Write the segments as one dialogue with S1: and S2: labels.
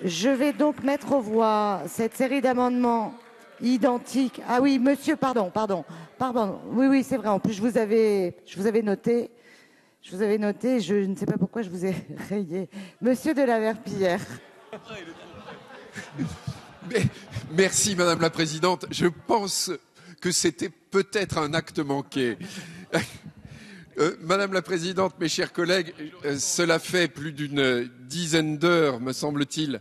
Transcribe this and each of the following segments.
S1: Je vais donc mettre aux voix cette série d'amendements identiques. Ah oui, monsieur, pardon. Oui, c'est vrai. En plus, je vous avais noté. Je ne sais pas pourquoi je vous ai rayé. Monsieur de la Verpillière.
S2: Merci Madame la Présidente. Je pense que c'était peut-être un acte manqué. Madame la Présidente, mes chers collègues, cela fait plus d'une dizaine d'heures, me semble-t-il,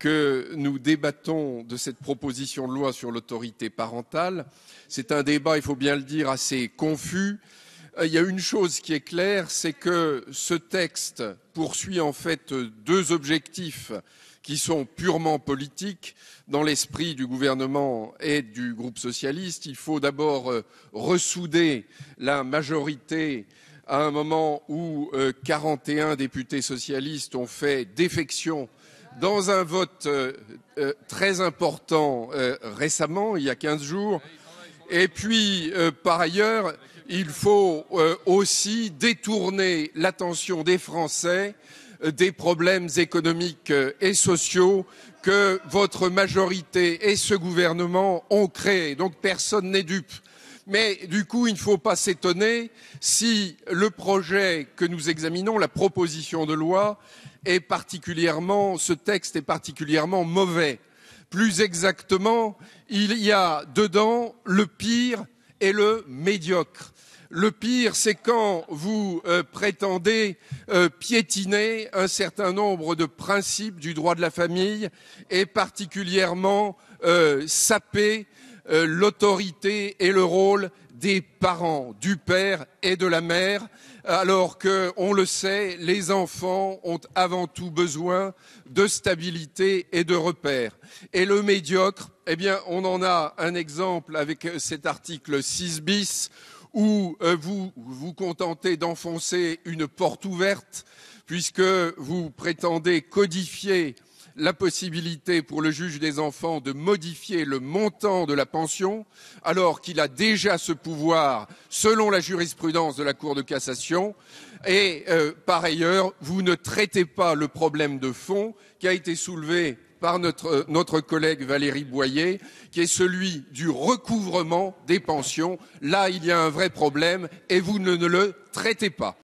S2: que nous débattons de cette proposition de loi sur l'autorité parentale. C'est un débat, il faut bien le dire, assez confus. Il y a une chose qui est claire, c'est que ce texte poursuit en fait deux objectifs qui sont purement politiques dans l'esprit du gouvernement et du groupe socialiste. Il faut d'abord ressouder la majorité à un moment où 41 députés socialistes ont fait défection dans un vote très important récemment, il y a 15 jours. Et puis, par ailleurs, il faut aussi détourner l'attention des Français des problèmes économiques et sociaux que votre majorité et ce gouvernement ont créés. Donc personne n'est dupe. Mais du coup, il ne faut pas s'étonner si le projet que nous examinons, la proposition de loi, ce texte est particulièrement mauvais. Plus exactement, il y a dedans le pire et le médiocre. Le pire, c'est quand vous prétendez piétiner un certain nombre de principes du droit de la famille et particulièrement saper l'autorité et le rôle des parents, du père et de la mère, alors que, on le sait, les enfants ont avant tout besoin de stabilité et de repères. Et le médiocre, eh bien, on en a un exemple avec cet article 6 bis, où vous vous contentez d'enfoncer une porte ouverte, puisque vous prétendez codifier la possibilité pour le juge des enfants de modifier le montant de la pension, alors qu'il a déjà ce pouvoir selon la jurisprudence de la Cour de cassation. Et par ailleurs, vous ne traitez pas le problème de fond qui a été soulevé par notre collègue Valérie Boyer, qui est celui du recouvrement des pensions. Là, il y a un vrai problème et vous ne le traitez pas.